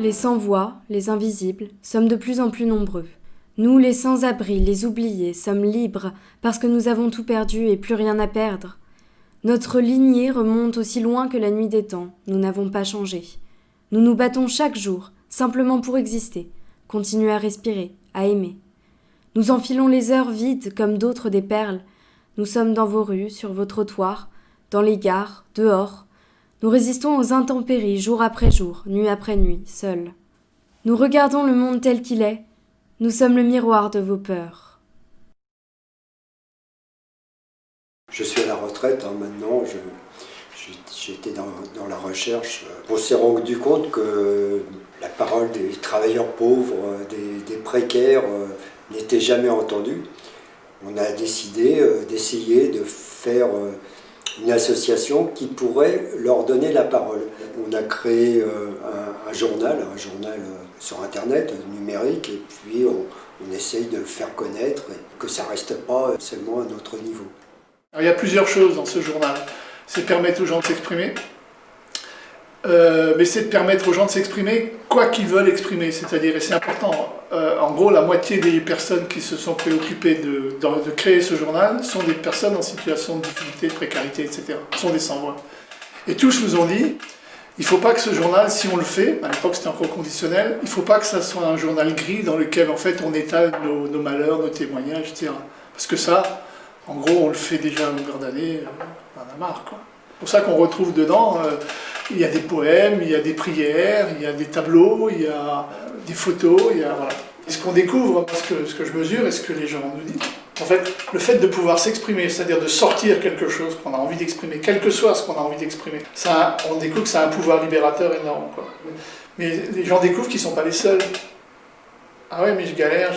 les sans-voix, les invisibles, sommes de plus en plus nombreux. Nous, les sans-abri, les oubliés, sommes libres parce que nous avons tout perdu et plus rien à perdre. Notre lignée remonte aussi loin que la nuit des temps, nous n'avons pas changé. Nous nous battons chaque jour, simplement pour exister, continuer à respirer, à aimer. Nous enfilons les heures vides comme d'autres des perles. Nous sommes dans vos rues, sur vos trottoirs, dans les gares, dehors. Nous résistons aux intempéries jour après jour, nuit après nuit, seuls. Nous regardons le monde tel qu'il est. Nous sommes le miroir de vos peurs. Je suis à la retraite maintenant, j'étais dans la recherche. On s'est rendu compte que la parole des travailleurs pauvres, des précaires n'était jamais entendue. On a décidé d'essayer de faire une association qui pourrait leur donner la parole. On a créé un journal sur internet, numérique, et puis on essaye de le faire connaître et que ça ne reste pas seulement à notre niveau. Alors, il y a plusieurs choses dans ce journal. C'est permettre aux gens de s'exprimer, mais c'est de permettre aux gens de s'exprimer quoi qu'ils veulent exprimer, c'est-à-dire, et c'est important, en gros la moitié des personnes qui se sont préoccupées de créer ce journal sont des personnes en situation de difficulté, de précarité, etc. Ce sont des sans-voix. Et tous nous ont dit, il ne faut pas que ce journal, si on le fait, à l'époque c'était encore conditionnel, il ne faut pas que ça soit un journal gris dans lequel en fait on étale nos malheurs, nos témoignages, etc. Parce que ça, en gros, on le fait déjà à longueur d'année, on en a marre, quoi. C'est pour ça qu'on retrouve dedans, il y a des poèmes, il y a des prières, il y a des tableaux, il y a des photos, voilà. Et ce qu'on découvre, ce que je mesure et ce que les gens nous disent, en fait, le fait de pouvoir s'exprimer, c'est-à-dire de sortir quelque chose qu'on a envie d'exprimer, quel que soit ce qu'on a envie d'exprimer, on découvre que ça a un pouvoir libérateur énorme, quoi. Mais les gens découvrent qu'ils ne sont pas les seuls. Ah ouais, mais je galère,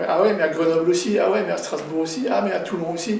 ah ouais, mais à Grenoble aussi, ah ouais, mais à Strasbourg aussi, ah mais à Toulon aussi.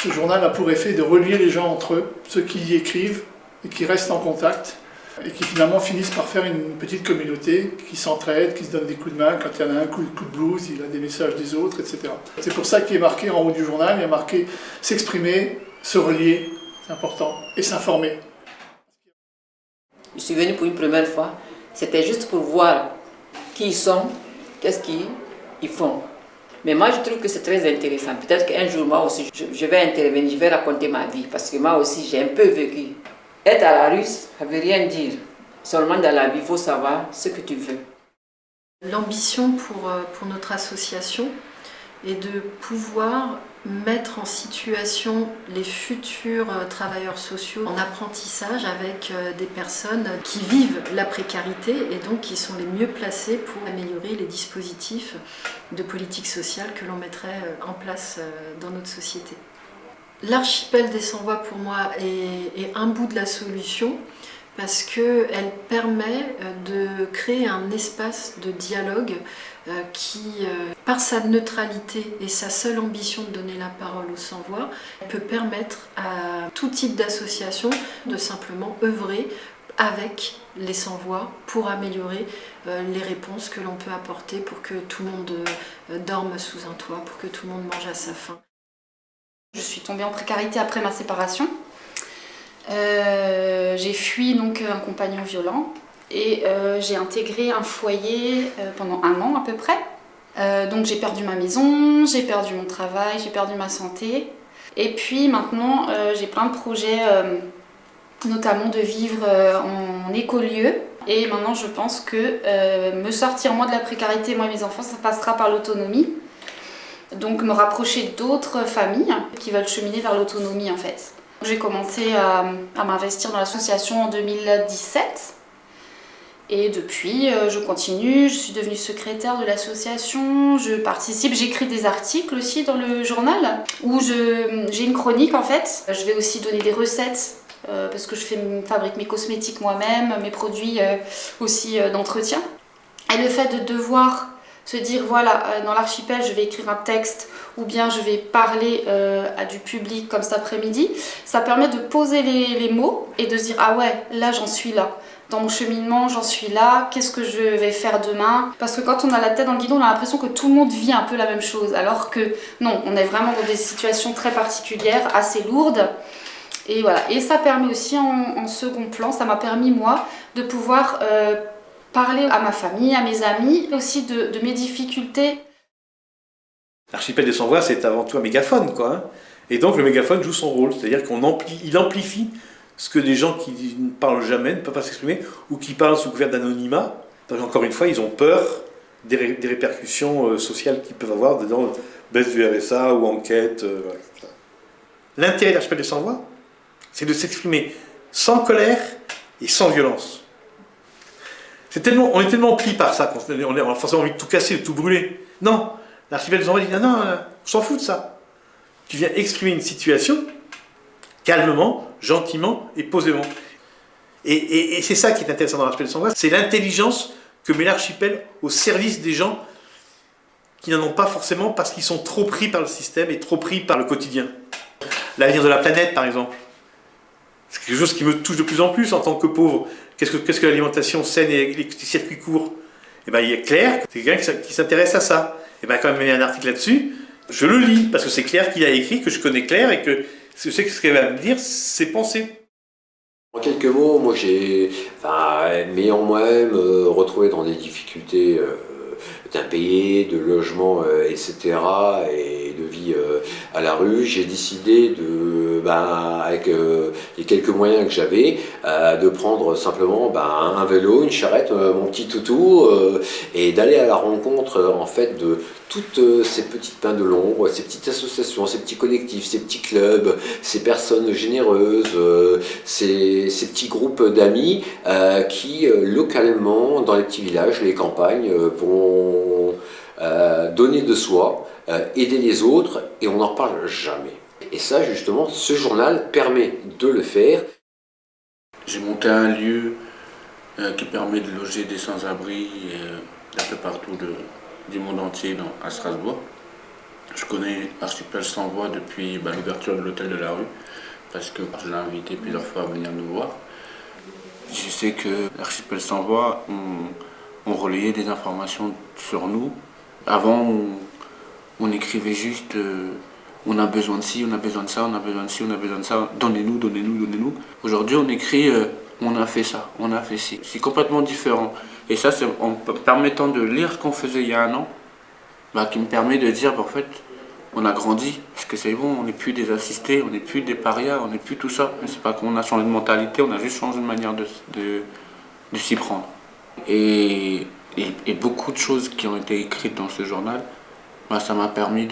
Ce journal a pour effet de relier les gens entre eux, ceux qui y écrivent et qui restent en contact, et qui finalement finissent par faire une petite communauté qui s'entraide, qui se donne des coups de main. Quand il y en a un coup de blues, il a des messages des autres, etc. C'est pour ça qu'il est marqué en haut du journal, il y a marqué s'exprimer, se relier, c'est important, et s'informer. Je suis venue pour une première fois, c'était juste pour voir qui ils sont, qu'est-ce qu'ils font. Mais moi, je trouve que c'est très intéressant. Peut-être qu'un jour, moi aussi, je vais intervenir, je vais raconter ma vie. Parce que moi aussi, j'ai un peu vécu. Être à la rue, ça ne veut rien dire. Seulement dans la vie, il faut savoir ce que tu veux. L'ambition pour notre association est de pouvoir mettre en situation les futurs travailleurs sociaux en apprentissage avec des personnes qui vivent la précarité et donc qui sont les mieux placées pour améliorer les dispositifs de politique sociale que l'on mettrait en place dans notre société. L'archipel des sans-voix pour moi est un bout de la solution parce qu'elle permet de créer un espace de dialogue qui, par sa neutralité et sa seule ambition de donner la parole aux sans-voix, peut permettre à tout type d'association de simplement œuvrer avec les sans-voix pour améliorer les réponses que l'on peut apporter pour que tout le monde dorme sous un toit, pour que tout le monde mange à sa faim. Je suis tombée en précarité après ma séparation. J'ai fui donc un compagnon violent et j'ai intégré un foyer pendant 1 an à peu près. Donc j'ai perdu ma maison, j'ai perdu mon travail, j'ai perdu ma santé. Et puis maintenant j'ai plein de projets, notamment de vivre en écolieu. Et maintenant je pense que me sortir moi de la précarité, moi et mes enfants, ça passera par l'autonomie. Donc me rapprocher d'autres familles qui veulent cheminer vers l'autonomie en fait. J'ai commencé à m'investir dans l'association en 2017 et depuis je continue, je suis devenue secrétaire de l'association, je participe, j'écris des articles aussi dans le journal où j'ai une chronique en fait. Je vais aussi donner des recettes parce que je fabrique mes cosmétiques moi-même, mes produits aussi d'entretien. Et le fait de devoir se dire voilà, dans l'archipel je vais écrire un texte ou bien je vais parler à du public comme cet après-midi, ça permet de poser les mots et de se dire ah ouais, là j'en suis là. Dans mon cheminement, j'en suis là, qu'est-ce que je vais faire demain? Parce que quand on a la tête dans le guidon, on a l'impression que tout le monde vit un peu la même chose, alors que non, on est vraiment dans des situations très particulières, assez lourdes. Et voilà, et ça permet aussi en second plan, ça m'a permis moi de pouvoir parler à ma famille, à mes amis, aussi de mes difficultés. L'archipel des sans-voix, c'est avant tout un mégaphone, quoi. Hein. Et donc le mégaphone joue son rôle, c'est-à-dire qu'il amplifie ce que des gens qui ne parlent jamais, ne peuvent pas s'exprimer, ou qui parlent sous couvert d'anonymat. Donc encore une fois, ils ont peur des répercussions sociales qu'ils peuvent avoir dedans, baisse du RSA ou enquête. Voilà. L'intérêt de l'archipel des sans-voix, c'est de s'exprimer sans colère et sans violence. On est tellement pris par ça, on a forcément envie de tout casser, de tout brûler. Non, l'archipel des sans-voix dit non, on s'en fout de ça. Tu viens exprimer une situation calmement, gentiment et posément. Et c'est ça qui est intéressant dans l'archipel des sans-voix, c'est l'intelligence que met l'archipel au service des gens qui n'en ont pas forcément parce qu'ils sont trop pris par le système et trop pris par le quotidien. L'avenir de la planète, par exemple. C'est quelque chose qui me touche de plus en plus en tant que pauvre. Qu'est-ce que l'alimentation saine et les circuits courts? Et ben, il est clair, c'est quelqu'un qui s'intéresse à ça. Et ben, quand même, il y a un article là-dessus, je le lis, parce que c'est Claire qui l'a écrit, que je connais Claire, et que je sais que ce qu'elle va me dire, c'est penser. En quelques mots, moi m'ayant moi-même retrouvé dans des difficultés d'impayés, de logement, etc., et de vie à la rue, j'ai décidé avec les quelques moyens que j'avais, de prendre simplement un vélo, une charrette, mon petit toutou, et d'aller à la rencontre en fait de toutes ces petites mains de l'ombre, ces petites associations, ces petits collectifs, ces petits clubs, ces personnes généreuses, ces petits groupes d'amis qui localement, dans les petits villages, les campagnes, vont donner de soi, aider les autres, et on n'en reparle jamais. Et ça, justement, ce journal permet de le faire. J'ai monté un lieu qui permet de loger des sans-abri un peu partout du monde entier à Strasbourg. Je connais l'archipel sans-voix depuis l'ouverture de l'hôtel de la rue, parce que je l'ai invité plusieurs fois à venir nous voir. Je sais que l'archipel sans-voix ont relayé des informations sur nous. Avant, on écrivait juste on a besoin de ci, on a besoin de ça, on a besoin de ci, on a besoin de ça, donnez-nous, donnez-nous, donnez-nous. Aujourd'hui, on écrit on a fait ça, on a fait ci. C'est complètement différent. Et ça, c'est en permettant de lire ce qu'on faisait il y a un an, qui me permet de dire, en fait, on a grandi. Parce que c'est bon, on n'est plus des assistés, on n'est plus des parias, on n'est plus tout ça. Mais c'est pas qu'on a changé de mentalité, on a juste changé de manière de s'y prendre. Et beaucoup de choses qui ont été écrites dans ce journal, ça m'a permis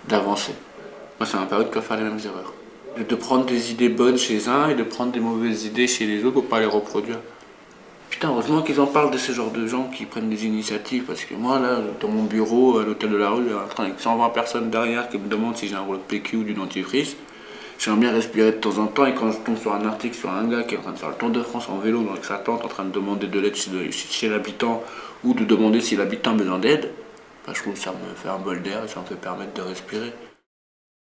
d'avancer. Ça m'a permis de ne pas faire les mêmes erreurs. De prendre des idées bonnes chez un et de prendre des mauvaises idées chez les autres pour ne pas les reproduire. Putain, heureusement qu'ils en parlent de ce genre de gens qui prennent des initiatives, parce que moi, là, dans mon bureau, à l'hôtel de la rue, avec 120 personnes derrière qui me demandent si j'ai un rouleau de PQ ou du dentifrice, j'aimerais bien respirer de temps en temps, et quand je tombe sur un article sur un gars qui est en train de faire le Tour de France en vélo avec sa tante, en train de demander de l'aide chez l'habitant, ou de demander si l'habitant a besoin d'aide, je trouve que ça me fait un bol d'air et ça me fait permettre de respirer.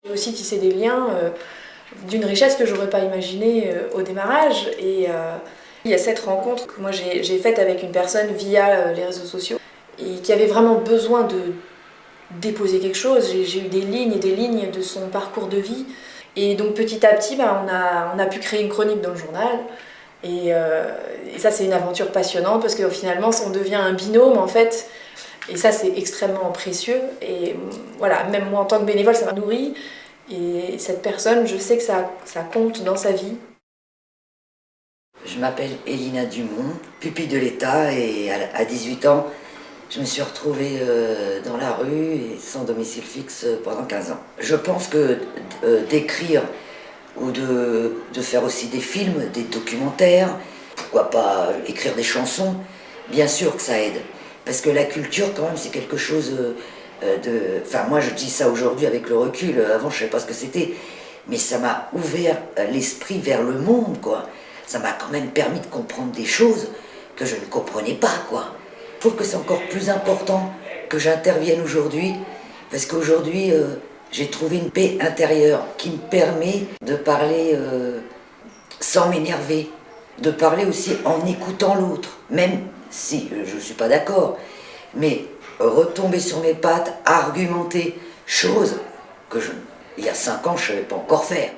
J'ai aussi tissé des liens d'une richesse que j'aurais pas imaginée au démarrage, et il y a cette rencontre que moi j'ai faite avec une personne via les réseaux sociaux et qui avait vraiment besoin de déposer quelque chose. J'ai eu des lignes et des lignes de son parcours de vie, et donc petit à petit on a pu créer une chronique dans le journal, et ça c'est une aventure passionnante parce que finalement on devient un binôme en fait, et ça c'est extrêmement précieux, et voilà, même moi en tant que bénévole ça m'a nourri, et cette personne je sais que ça compte dans sa vie. Je m'appelle Elina Dumont, pupille de l'État, et à 18 ans, je me suis retrouvée dans la rue et sans domicile fixe pendant 15 ans. Je pense que d'écrire ou de faire aussi des films, des documentaires, pourquoi pas écrire des chansons, bien sûr que ça aide. Parce que la culture, quand même, c'est quelque chose de... Enfin, moi, je dis ça aujourd'hui avec le recul. Avant, je ne savais pas ce que c'était. Mais ça m'a ouvert l'esprit vers le monde, quoi. Ça m'a quand même permis de comprendre des choses que je ne comprenais pas, quoi. Je trouve que c'est encore plus important que j'intervienne aujourd'hui, parce qu'aujourd'hui, j'ai trouvé une paix intérieure qui me permet de parler sans m'énerver, de parler aussi en écoutant l'autre, même si je ne suis pas d'accord, mais retomber sur mes pattes, argumenter, chose que il y a 5 ans je ne savais pas encore faire.